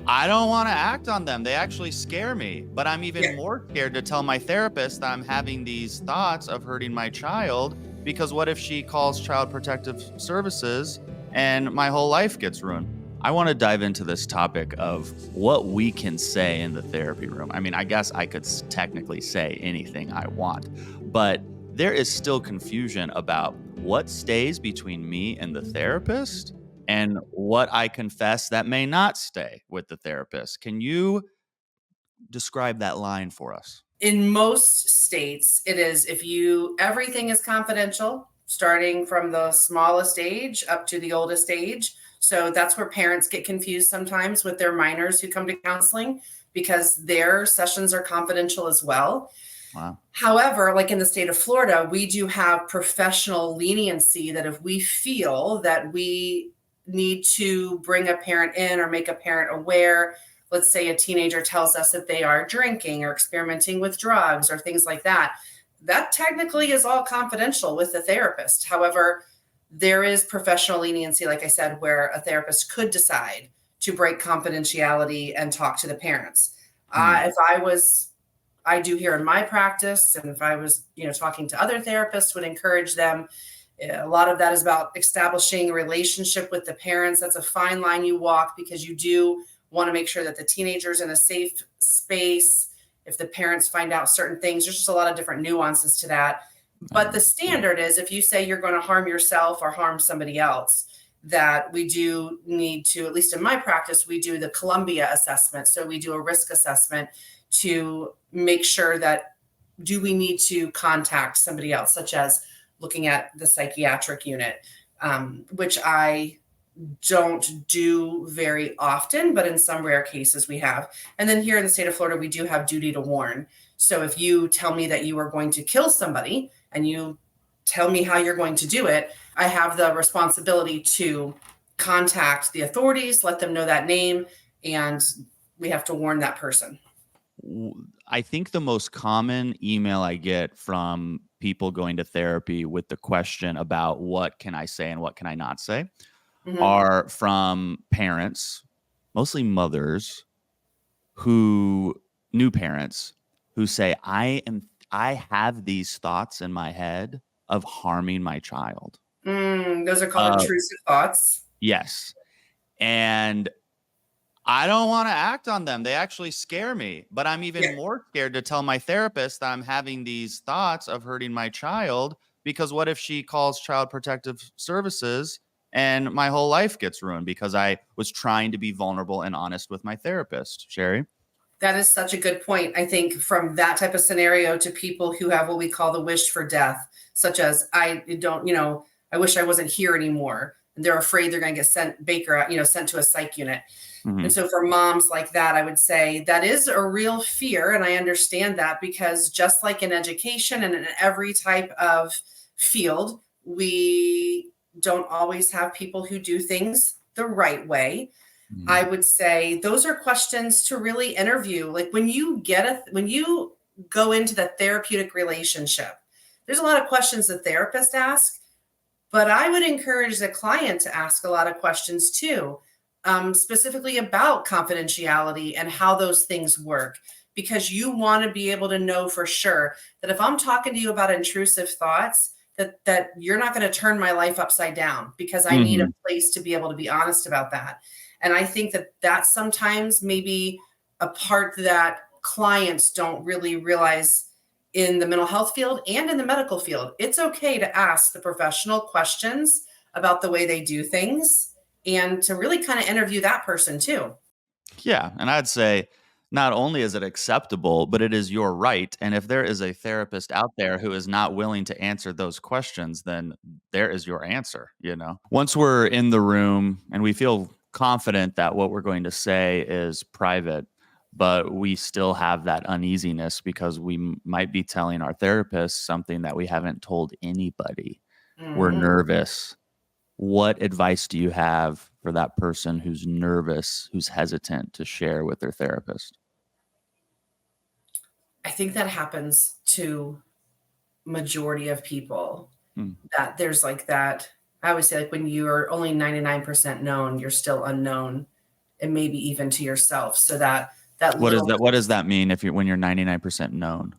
I don't want to act on them. They actually scare me. But I'm even Yeah. more scared to tell my therapist that I'm having these thoughts of hurting my child, because what if she calls Child Protective Services and my whole life gets ruined? I want to dive into this topic of what we can say in the therapy room. I mean, I guess I could technically say anything I want, but there is still confusion about what stays between me and the therapist and what I confess that may not stay with the therapist. Can you describe that line for us? In most states, it is if you everything is confidential, starting from the smallest age up to the oldest age. So that's where parents get confused sometimes with their minors who come to counseling because their sessions are confidential as well. Wow. However, like in the state of Florida, we do have professional leniency that if we feel that we need to bring a parent in or make a parent aware, let's say a teenager tells us that they are drinking or experimenting with drugs or things like that, that technically is all confidential with the therapist. However, there is professional leniency, like I said, where a therapist could decide to break confidentiality and talk to the parents. Hmm. If I was I do here in my practice, and if I was, talking to other therapists, would encourage them. A lot of that is about establishing a relationship with the parents. That's a fine line you walk because you do want to make sure that the teenager's in a safe space. If the parents find out certain things, there's just a lot of different nuances to that. But the standard is if you say you're going to harm yourself or harm somebody else, that we do need to, at least in my practice, we do the Columbia assessment. So we do a risk assessment to make sure that do we need to contact somebody else, such as looking at the psychiatric unit, which I don't do very often, but in some rare cases we have. And then here in the state of Florida, we do have duty to warn. So if you tell me that you are going to kill somebody and you tell me how you're going to do it, I have the responsibility to contact the authorities, let them know that name, and we have to warn that person. I think the most common email I get from people going to therapy with the question about what can I say and what can I not say Mhm. are from parents, mostly mothers, who new parents who say, I have these thoughts in my head of harming my child. Those are called Uh, intrusive thoughts. yes. And I don't want to act on them. They actually scare me. But I'm even Yeah. more scared to tell my therapist that I'm having these thoughts of hurting my child, because what if she calls Child Protective Services and my whole life gets ruined because I was trying to be vulnerable and honest with my therapist, Shari? That is such a good point. I think from that type of scenario to people who have what we call the wish for death, such as I don't, I wish I wasn't here anymore. And they're afraid they're going to get sent to a psych unit. And Mhm. so for moms like that, I would say that is a real fear. And I understand that because just like in education and in every type of field, we don't always have people who do things the right way. I Mhm. would say those are questions to really interview. Like when you go into the therapeutic relationship, there's a lot of questions the therapist asks, but I would encourage the client to ask a lot of questions too, specifically about confidentiality and how those things work, because you want to be able to know for sure that if I'm talking to you about intrusive thoughts, that you're not going to turn my life upside down because I need a Mhm. place to be able to be honest about that. And I think that that's sometimes maybe a part that clients don't really realize in the mental health field and in the medical field. It's okay to ask the professional questions about the way they do things and to really kind of interview that person too. Yeah, and I'd say not only is it acceptable, but it is your right, and if there is a therapist out there who is not willing to answer those questions, then there is your answer, you know? Once we're in the room and we feel confident that what we're going to say is private, but we still have that uneasiness because we might be telling our therapist something that we haven't told anybody. We're Mhm. nervous. What advice do you have for that person who's nervous, who's hesitant to share with their therapist? I think that happens to majority of people, Hmm. that there's like that. I always say, like, when you're only 99% known, you're still unknown. and maybe even to yourself. So that What does that mean when you're 99% known?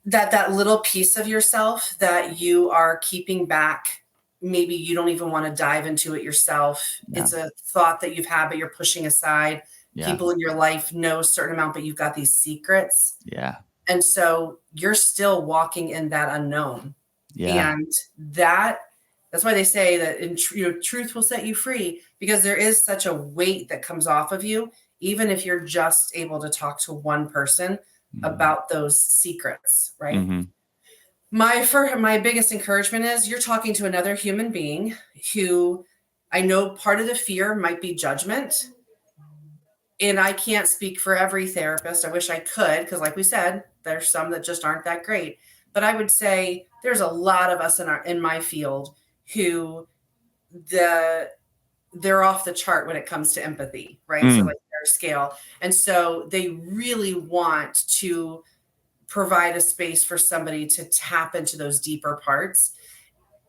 That little piece of yourself that you are keeping back, maybe you don't even want to dive into it yourself. Yeah. It's a thought that you've had, but you're pushing aside. Yeah. People in your life know a certain amount, but you've got these secrets. Yeah. And so you're still walking in that unknown. Yeah. And that's why they say that truth will set you free, because there is such a weight that comes off of you, even if you're just able to talk to one person about those secrets, right? Mm-hmm. My biggest encouragement is you're talking to another human being who, I know part of the fear might be judgment. And I can't speak for every therapist. I wish I could, because like we said, there's some that just aren't that great. But I would say there's a lot of us in my field who they're off the chart when it comes to empathy, right? So like their scale. And so they really want to provide a space for somebody to tap into those deeper parts.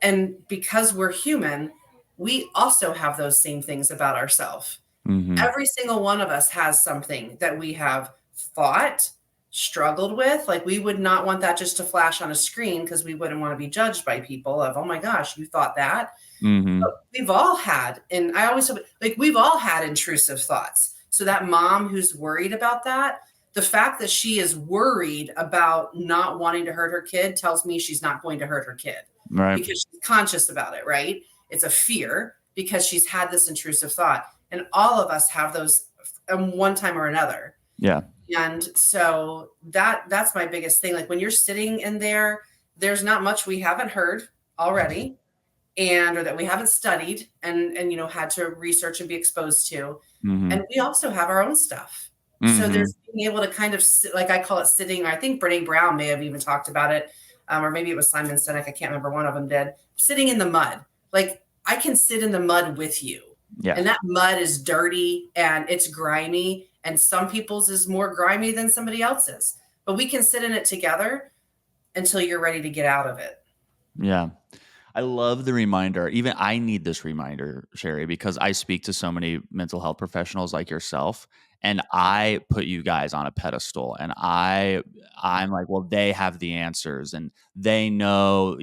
And because we're human, we also have those same things about ourselves. Mm-hmm. Every single one of us has something that we have thought, struggled with. Like, we would not want that just to flash on a screen, because we wouldn't want to be judged by people of, oh my gosh, you thought that. Mm-hmm. But we've all had, and I always say, like, we've all had intrusive thoughts. So that mom who's worried about that, the fact that she is worried about not wanting to hurt her kid tells me she's not going to hurt her kid. Right. Because she's conscious about it, right? It's a fear because she's had this intrusive thought. And all of us have those one time or another. Yeah. And so that's my biggest thing. Like, when you're sitting in there, there's not much we haven't heard already, or that we haven't studied and had to research and be exposed to. Mm-hmm. And we also have our own stuff. Mm-hmm. So there's being able to kind of, like, I call it sitting. I think Brene Brown may have even talked about it. Or maybe it was Simon Sinek. I can't remember, one of them did. Sitting in the mud. Like, I can sit in the mud with you. Yeah. And that mud is dirty and it's grimy. And some people's is more grimy than somebody else's. But we can sit in it together until you're ready to get out of it. Yeah. I love the reminder. Even I need this reminder, Shari, because I speak to so many mental health professionals like yourself, and I put you guys on a pedestal, and I'm like, well, they have the answers and they know,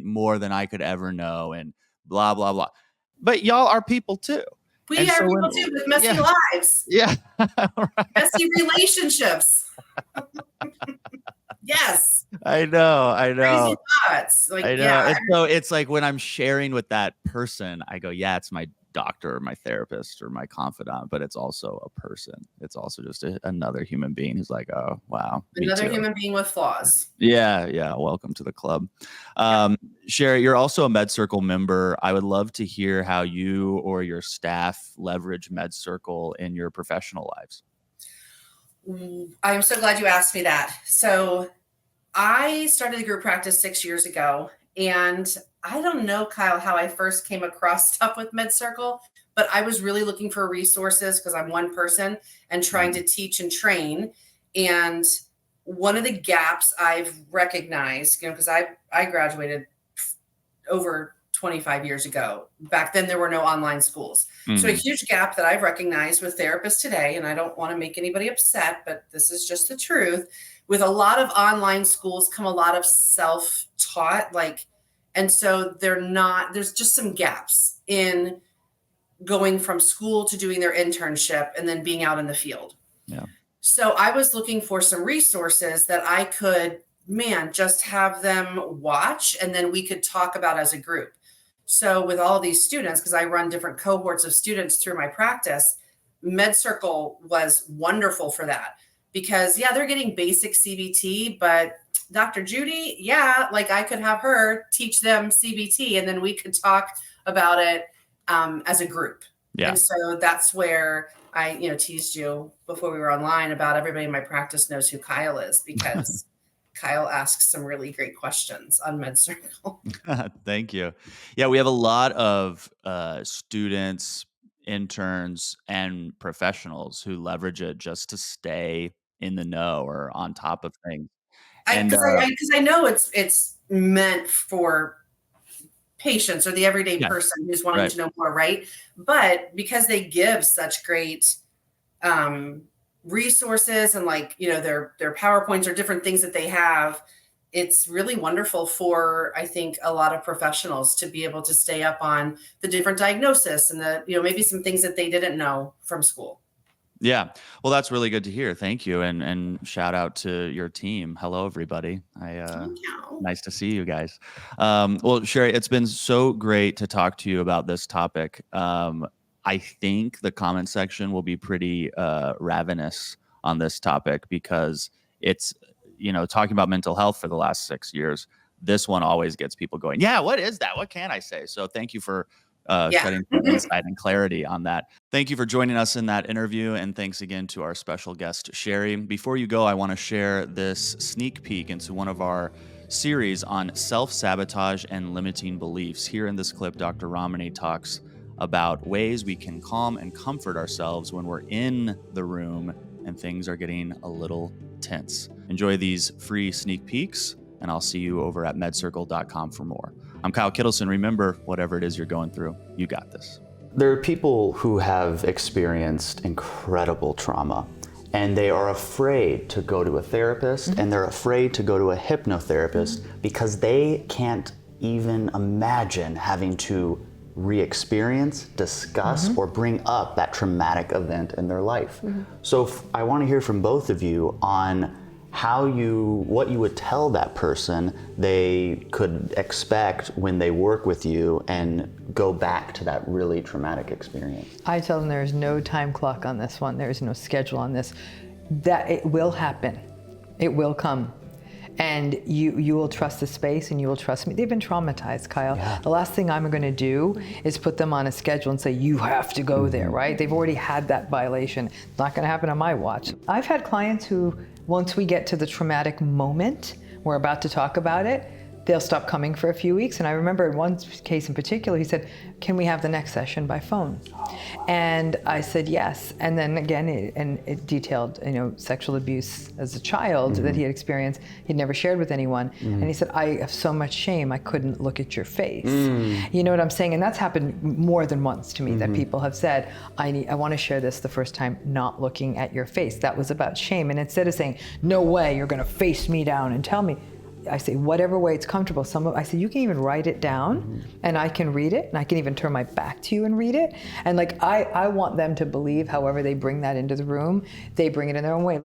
more than I could ever know, and blah, blah, blah. But y'all are people too. We are people too, with messy lives. Yeah. Right. Messy relationships. Yes. I know. Crazy thoughts. Like, I know. Yeah. So it's like when I'm sharing with that person, I go, yeah, it's my doctor or my therapist or my confidant, but it's also a person. It's also just another human being who's like, oh, wow. Another human being with flaws. Yeah. Yeah. Welcome to the club. Shari, you're also a MedCircle member. I would love to hear how you or your staff leverage MedCircle in your professional lives. I'm so glad you asked me that. So I started a group practice 6 years ago, and I don't know, Kyle, how I first came across stuff with MedCircle, but I was really looking for resources because I'm one person and trying to teach and train. And one of the gaps I've recognized, because I graduated over 25 years ago. Back then, there were no online schools. Mm-hmm. So a huge gap that I've recognized with therapists today, and I don't want to make anybody upset, but this is just the truth. With a lot of online schools come a lot of self-taught, and so there's just some gaps in going from school to doing their internship and then being out in the field. Yeah. So I was looking for some resources that I could, just have them watch, and then we could talk about as a group. So with all these students, because I run different cohorts of students through my practice, MedCircle was wonderful for that. Because, they're getting basic CBT, but Dr. Judy, I could have her teach them CBT, and then we could talk about it as a group. Yeah. And so that's where I, teased you before we were online about everybody in my practice knows who Kyle is, because Kyle asks some really great questions on MedCircle. Thank you. Yeah, we have a lot of students, interns, and professionals who leverage it just to stay in the know or on top of things. Because I know it's meant for patients or the everyday person who's wanting to know more, right? But because they give such great resources and like, their PowerPoints or different things that they have, it's really wonderful for, I think, a lot of professionals to be able to stay up on the different diagnosis and maybe some things that they didn't know from school. Yeah. Well, that's really good to hear. Thank you. And shout out to your team. Hello, everybody. Thank you. Nice to see you guys. Well, Shari, it's been so great to talk to you about this topic. I think the comment section will be pretty ravenous on this topic because it's, talking about mental health for the last 6 years. This one always gets people going, yeah, what is that? What can I say? So thank you for shedding some insight and clarity on that. Thank you for joining us in that interview. And thanks again to our special guest, Shari. Before you go, I want to share this sneak peek into one of our series on self-sabotage and limiting beliefs. Here in this clip, Dr. Ruminate talks about ways we can calm and comfort ourselves when we're in the room and things are getting a little tense. Enjoy these free sneak peeks, and I'll see you over at medcircle.com for more. I'm Kyle Kittleson. Remember, whatever it is you're going through, you got this. There are people who have experienced incredible trauma, and they are afraid to go to a therapist, and they're afraid to go to a hypnotherapist because they can't even imagine having to re-experience, discuss, or bring up that traumatic event in their life. So I want to hear from both of you on what you would tell that person they could expect when they work with you and go back to that really traumatic experience. I tell them there's no time clock on this one. There's no schedule on this. That it will happen. It will come. And you will trust the space and you will trust me. They've been traumatized, Kyle. Yeah. The last thing I'm going to do is put them on a schedule and say, you have to go there, right? They've already had that violation. It's not going to happen on my watch. I've had clients who, once we get to the traumatic moment, we're about to talk about it, they'll stop coming for a few weeks. And I remember in one case in particular, he said, can we have the next session by phone? And I said, yes. And then again, it detailed, sexual abuse as a child that he had experienced. He'd never shared with anyone. And he said, I have so much shame, I couldn't look at your face. You know what I'm saying? And that's happened more than once to me, that people have said, I want to share this the first time, not looking at your face. That was about shame. And instead of saying, no way, you're going to face me down and tell me, I say, whatever way it's comfortable. I say, you can even write it down and I can read it and I can even turn my back to you and read it. And I want them to believe however they bring that into the room, they bring it in their own way.